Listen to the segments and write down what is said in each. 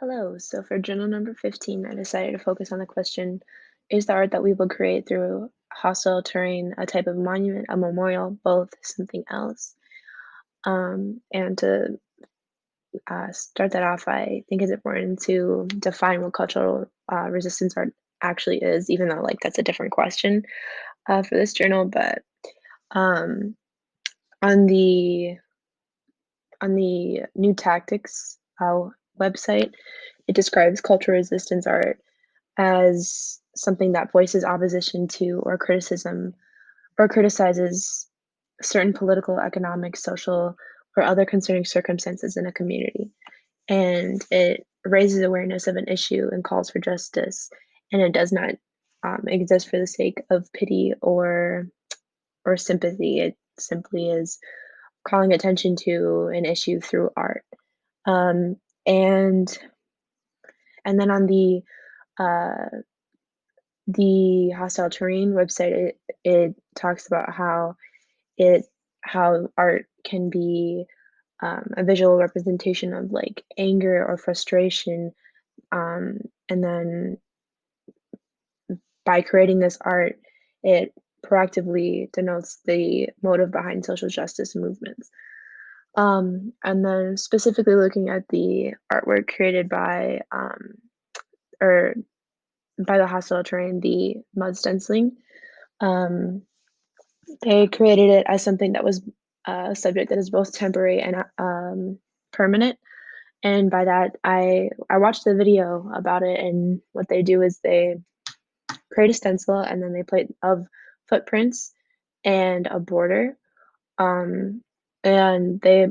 Hello. So for journal number 15, I decided to focus on the question, is the art that we will create through hostile terrain a type of monument, a memorial, both something else? And to start that off, I think it's important to define what cultural resistance art actually is, even though like that's a different question for this journal. But um, on the New Tactics website, it describes cultural resistance art as something that voices opposition to or criticism or criticizes certain political, economic, social, or other concerning circumstances in a community. And it raises awareness of an issue and calls for justice. And it does not exist for the sake of pity or sympathy. It simply is calling attention to an issue through art. Um, and and then on uh, the Hostile Terrain website, it talks about it how art can be a visual representation of like anger or frustration, um, and then by creating this art, it proactively denotes the motive behind social justice movements. And then specifically looking at the artwork created or by the Hostile Terrain, the mud stenciling. Um, They created it as something that was a subject that is both temporary and permanent. And by that, I watched the video about it, and what they do is they create a stencil and then they plate of footprints and a border, um, and they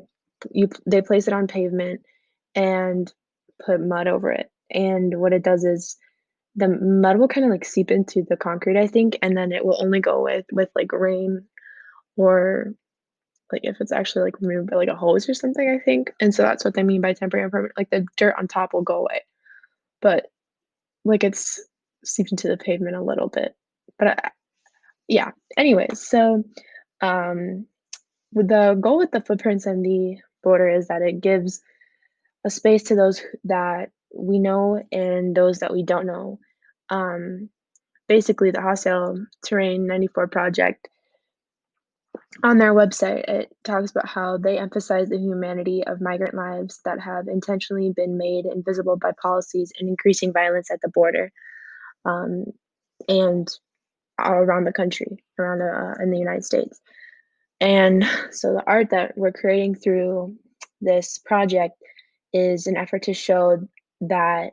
place it on pavement and put mud over it. And what it does is the mud will kind of like seep into the concrete, I think, and then it will only go with like rain or like, if it's actually, like, removed by, like, a hose or something, I think, and so that's what they mean by temporary and permanent, like, the dirt on top will go away, but, like, it's seeped into the pavement a little bit, but yeah. Anyways, so, um, with the goal with the footprints and the border is that it gives a space to those that we know and those that we don't know. Um, Basically, the Hostile Terrain 94 project on their website, it talks about how they emphasize the humanity of migrant lives that have intentionally been made invisible by policies and increasing violence at the border, um, and all around the country, around in the United States. And so the art that we're creating through this project is an effort to show that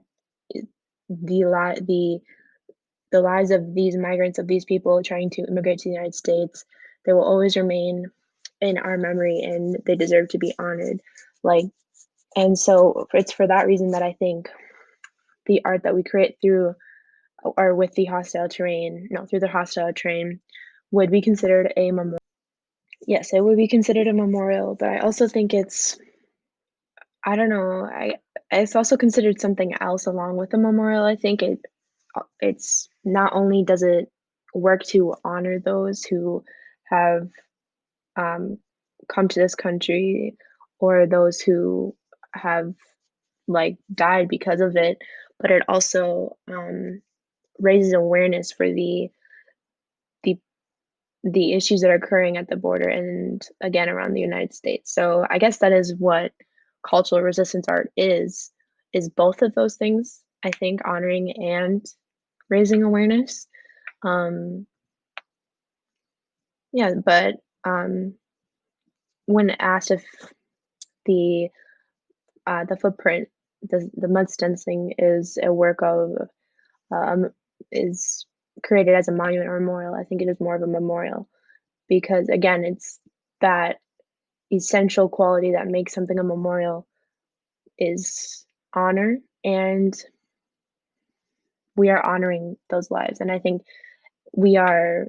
the li- the lives of these migrants, of these people trying to immigrate to the United States, they will always remain in our memory and they deserve to be honored. Like, and so it's for that reason that I think the art that we create through or with the hostile terrain, no, through the hostile terrain would be considered a memorial. Yes, it would be considered a memorial, but I also think I don't know, it's also considered something else along with a memorial. I think it's not only does it work to honor those who have um, come to this country or those who have like died because of it, but it also raises awareness for the the issues that are occurring at the border and again around the United States. So I guess that is what cultural resistance art is both of those things. I think honoring and raising awareness. Um, yeah, but um, when asked if the the footprint, the mud stenciling is a work of um, is created as a monument or memorial, I think it is more of a memorial because again, it's that essential quality that makes something a memorial is honor, and we are honoring those lives. And I think we are.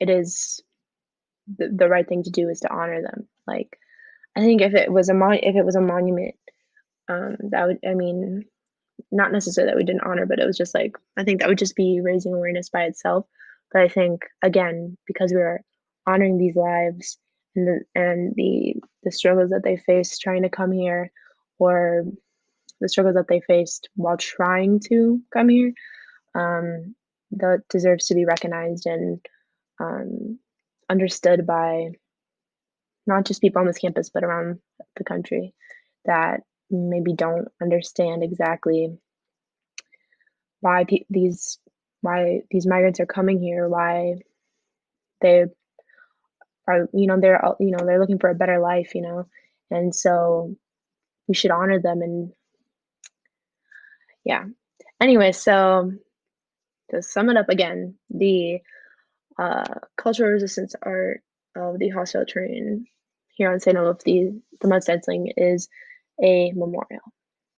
It is the right thing to do is to honor them. Like I think if it was a monument, that would I mean not necessarily that we didn't honor, but it was just like I think that would just be raising awareness by itself. But I think again, because we are honoring these lives and the struggles that they face trying to come here, or the struggles that they faced while trying to come here, um, that deserves to be recognized and um, understood by not just people on this campus, but around the country that maybe don't understand exactly why these migrants are coming here, why they are, they're looking for a better life, and so we should honor them and yeah. Anyway, so to sum it up again, the cultural resistance art of the hospital train here on St. Olaf, the mud stenciling is a memorial.